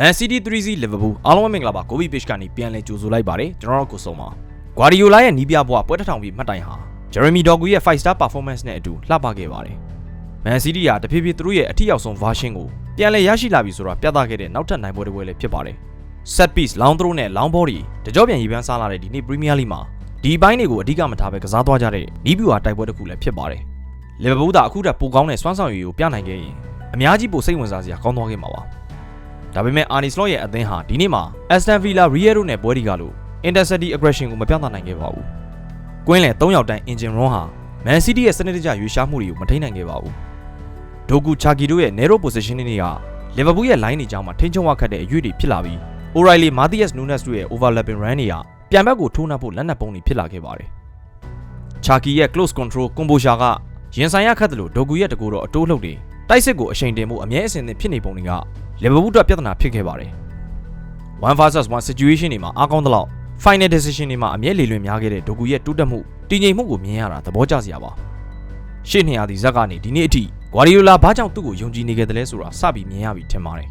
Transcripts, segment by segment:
Man City 3-0 Liverpool အားလုံးပဲမင်္ဂလာပါ Gobi Page ကနေပြန်လည်ကြိုဆိုလိုက်ပါတယ်ကျွန်တော်တို့ကိုဆုံးပါ Guardiola ရဲ့နီးပြဘွားပွဲတစ်ထောင်ပြီးမှတ်တိုင်ဟာ Jeremy Doku ရဲ့ 5-star performance နဲ့အတူလှပခဲ့ပါတယ် Man City ကတဖြည်းဖြည်းသူတို့ရဲ့အထက်ရောက်ဆုံး version ကိုပြန်လည်ရရှိလာပြီဆိုတာပြသခဲ့တဲ့နောက်ထပ်နိုင်ပွဲတစ်ပွဲလည်းဖြစ်ပါတယ် Set piece long throw နဲ့ long ball တကြောပြန်ရေးပန်းစားလာတဲ့ဒီနေ့ Premier League မှာဒီဘိုင်းတွေကိုအဓိကမထားပဲကစားသွားကြတဲ့နီးပြူဟာတိုက်ပွဲတစ်ခုလည်းဖြစ်ပါတယ် Liverpool ကအခုတည်းပိုကောင်းတဲ့စွမ်းဆောင်ရည်ကိုပြနိုင်ခဲ့ရင်အများကြီးပိုစိတ်ဝင်စားစရာကောင်းသွားခဲ့မှာပါ ဒါပေမဲ့ Arne Slot ရဲ့အသင်းဟာဒီနေ့မှာ Aston Villa Real တို့နဲ့ပွဲဒီကလို့ Intercity aggression ကိုမပြသနိုင်ခဲ့ပါဘူး။ကွင်းလယ်3ယောက်တန်း engine room ဟာ Man City ရဲ့စနစ်တကျရွေးရှားမှုတွေကိုမထိန်းနိုင်ခဲ့ပါဘူး။ Doku Chaki တို့ရဲ့ narrow position တွေက Liverpool ရဲ့ line တွေကြောင်းမှာထိန်းချုပ်ရခတ်တဲ့အရွေ့တွေဖြစ်လာပြီး O'Reilly Matthias Nunes တို့ရဲ့ overlapping run တွေကပြန်ဘက်ကိုထိုးနှက်ဖို့လက်နက်ပုံးတွေဖြစ်လာခဲ့ပါတယ်။ Chaki ရဲ့ close control composure ကရင်ဆိုင်ရခတ်တယ်လို့ Doku ရဲ့တကူတော့အတိုးလှုပ်တွေတိုက်စစ်ကိုအချိန်တင်မှုအမြဲအစင်သင့်ဖြစ်နေပုံတွေက Liverpool အတွက်ပြဿနာဖြစ်ခဲ့ပါတယ် 1 versus 1 situation တွေမှာအားကောင်းသလောက် final decision တွေမှာအမြဲလေလွင်များခဲ့တဲ့ Doku ရဲ့တိုးတက်မှုတည်ငြိမ်မှုကိုမြင်ရတာသဘောကျစရာပါရှေ့200ဒီဇက်ကနေဒီနေ့အထိ Guardiola ဘာကြောင့်သူ့ကိုယုံကြည်နေခဲ့တယ်လဲဆိုတာစပြီးမြင်ရပြီထင်ပါတယ်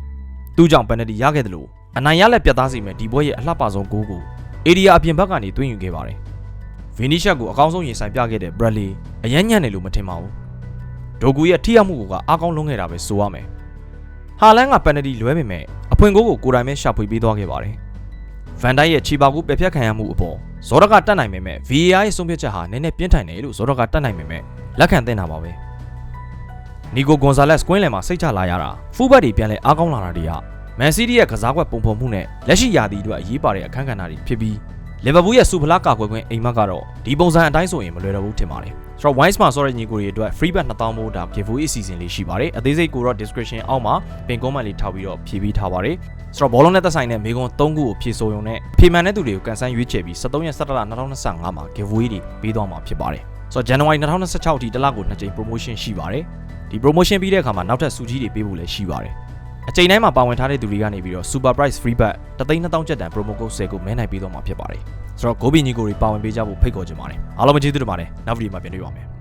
သူ့ကြောင့် penalty ရခဲ့တယ်လို့အနိုင်ရလက်ပြတ်သားစီမဲ့ဒီပွဲရဲ့အလှပဆုံးဂိုးကို area အပြင်ဘက်ကနေသွင်းယူခဲ့ပါတယ် Vinicius ကိုအကောင်းဆုံးရင်ဆိုင်ပြခဲ့တဲ့ Bradley အရန်ညံ့တယ်လို့မထင်ပါဘူး Doku ရဲ့ထိရောက်မှုကအားကောင်းလုံးခဲ့တာပဲဆိုရမယ်ဟာလန်ကပန်နတီလွဲပေမဲ့အဖွင့်ဂိုးကိုကိုယ်တိုင်ပဲရှာဖွေပေးသွားခဲ့ပါတယ်။ဗန်ဒိုက်ရဲ့ခြေပါကူပယ်ဖြတ်ခံရမှုအပေါ်ဇော်ဒကတတ်နိုင်ပေမဲ့ VAR ရဲ့ဆုံးဖြတ်ချက်ဟာနည်းနည်းပြင်းထန်တယ်လို့ဇော်ဒကတတ်နိုင်ပေမဲ့လက်ခံသင့်တာပါပဲ။နီကိုဂွန်ဆာလက်စ်ကွင်းလယ်မှာစိတ်ချလာရတာဖူးဘက်တွေပြန်လဲအားကောင်းလာတာတွေကမန်စီးတီးရဲ့ကစားကွက်ပုံဖော်မှုနဲ့လက်ရှိရာသီအတွက်အရေးပါတဲ့အခန်းကဏ္ဍတွေဖြစ်ပြီးလီဗာပူးရဲ့စူဖလားကာကွယ်ခွင့်အိမ်မက်ကတော့ဒီပုံစံအတိုင်းဆိုရင်မလွယ်တော့ဘူးထင်ပါတယ်။ဆိုတော့ Wise မှာဆိုတဲ့ညီကိုတွေအတွက် free bet 2000မို့ဒါ giveaway အစီအစဉ်လေးရှိပါတယ်အသေးစိတ်ကိုတော့ description အောက်မှာပင် comment လေးထောက်ပြီးတော့ဖြည့်ပေးထားပါတယ်ဆိုတော့ဘောလုံးနဲ့သက်ဆိုင်တဲ့မေကွန်3ခုကိုဖြည့်ဆိုးရုံနဲ့ဖြေမှန်တဲ့သူတွေကိုကန်ဆန်းရွေးချယ်ပြီး23ရက်17လ2025မှာ giveaway တွေပေးသွားမှာဖြစ်ပါတယ်ဆိုတော့ January 2026အထိတစ်လကို2ကြိမ် promotion ရှိပါတယ်ဒီ promotion ပြီးတဲ့အခါမှာနောက်ထပ်စုကြီးတွေပေးဖို့လည်းရှိပါတယ်အချိန်တိုင်းမှာပါဝင်ထားတဲ့သူတွေကနေပြီးတော့ super price free bet 3,200ကျပ်တန် promo code 10ကိုမဲနိုင်ပေးသွားမှာဖြစ်ပါတယ်ဆိုတော့ Gobi ညီကိုတွေပါဝင်ပေးကြဖို့ဖိတ်ခေါ်ချင်ပါတယ်အားလုံးပဲကျေးဇူးတင်ပါတယ်နောက်ဗီဒီယိုမှာပြန်တွေ့ပါမယ်